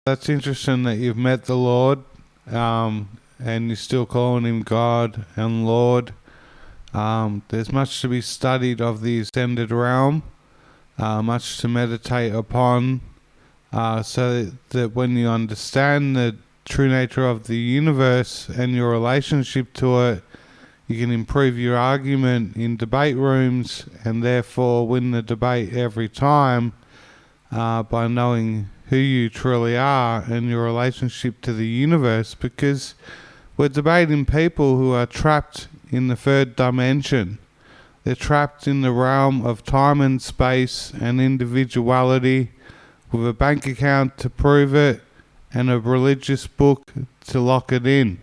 That's interesting that you've met the Lord, and you're still calling him God and Lord. There's much to be studied of the ascended realm, much to meditate upon, so that when you understand the true nature of the universe and your relationship to it, you can improve your argument in debate rooms and therefore win the debate every time, by knowing who you truly are and your relationship to the universe, because we're debating people who are trapped in the third dimension. They're trapped in the realm of time and space and individuality, with a bank account to prove it and a religious book to lock it in.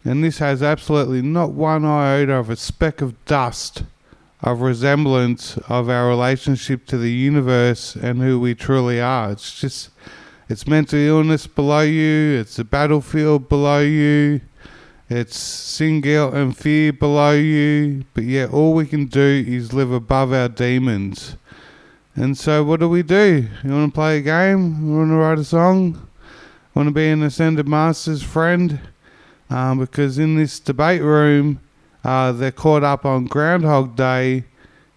And this has absolutely not one iota of a speck of dust of resemblance of our relationship to the universe and who we truly are. It's mental illness below you, it's a battlefield below you, it's sin, guilt and fear below you, but yet all we can do is live above our demons. And so what do? You want to play a game? You want to write a song? Want to be an Ascended Master's friend? Because in this debate room, they're caught up on Groundhog Day,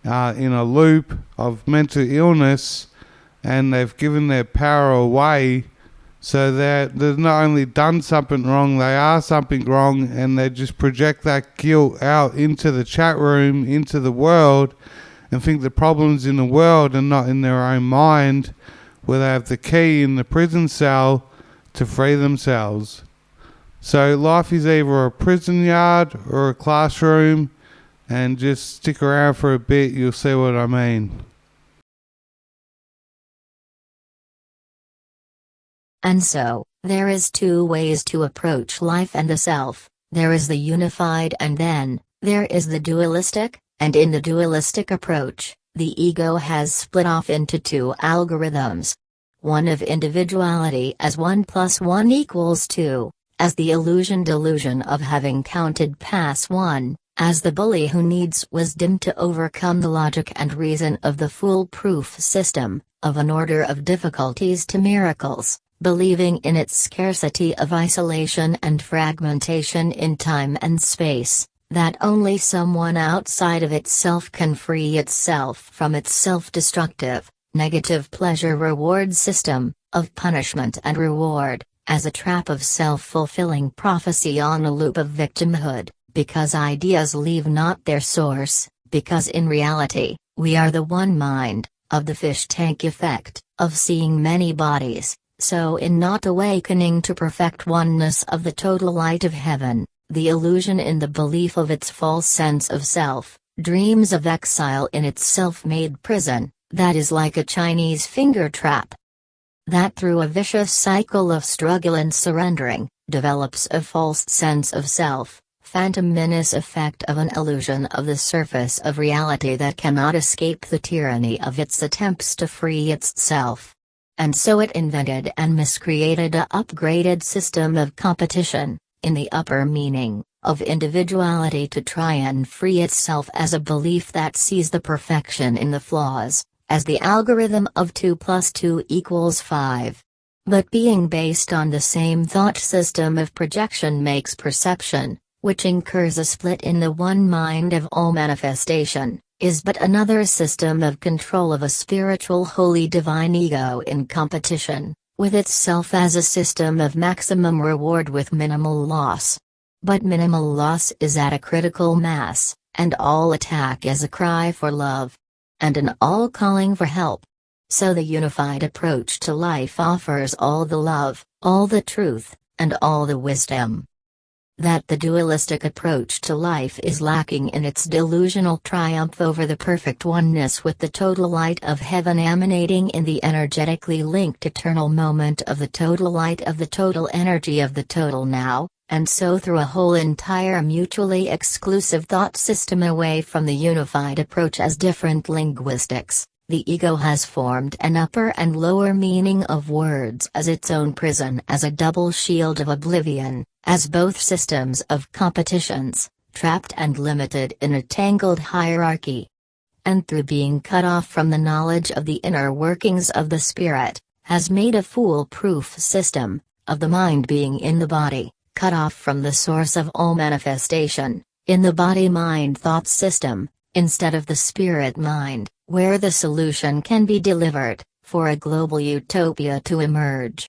in a loop of mental illness, and they've given their power away, so that they've not only done something wrong, they are something wrong, and they just project that guilt out into the chat room, into the world, and think the problem's in the world and not in their own mind, where they have the key in the prison cell to free themselves. So life is either a prison yard or a classroom, and just stick around for a bit, you'll see what I mean. And so, there is two ways to approach life and the self. There is the unified and then, there is the dualistic, and in the dualistic approach, the ego has split off into two algorithms. One of individuality as 1 + 1 = 2. As the delusion of having counted past 1, as the bully who needs wisdom to overcome the logic and reason of the foolproof system, of an order of difficulties to miracles, believing in its scarcity of isolation and fragmentation in time and space, that only someone outside of itself can free itself from its self-destructive, negative pleasure-reward system, of punishment and reward, as a trap of self-fulfilling prophecy on a loop of victimhood, because ideas leave not their source, because in reality, we are the one mind, of the fish tank effect, of seeing many bodies, so in not awakening to perfect oneness of the total light of heaven, the illusion in the belief of its false sense of self, dreams of exile in its self-made prison, that is like a Chinese finger trap, that through a vicious cycle of struggle and surrendering, develops a false sense of self, phantom menace effect of an illusion of the surface of reality that cannot escape the tyranny of its attempts to free itself. And so it invented and miscreated a upgraded system of competition, in the upper meaning, of individuality to try and free itself as a belief that sees the perfection in the flaws, as the algorithm of 2 + 2 = 5. But being based on the same thought system of projection makes perception, which incurs a split in the one mind of all manifestation, is but another system of control of a spiritual holy divine ego in competition, with itself as a system of maximum reward with minimal loss. But minimal loss is at a critical mass, and all attack is a cry for love, and an all calling for help. So the unified approach to life offers all the love, all the truth, and all the wisdom. That the dualistic approach to life is lacking in its delusional triumph over the perfect oneness with the total light of heaven emanating in the energetically linked eternal moment of the total light of the total energy of the total now, and so through a whole entire mutually exclusive thought system away from the unified approach as different linguistics, the ego has formed an upper and lower meaning of words as its own prison, as a double shield of oblivion, as both systems of competitions, trapped and limited in a tangled hierarchy. And through being cut off from the knowledge of the inner workings of the spirit, has made a foolproof system of the mind being in the body, cut off from the source of all manifestation, in the body-mind thought system, instead of the spirit mind, where the solution can be delivered, for a global utopia to emerge.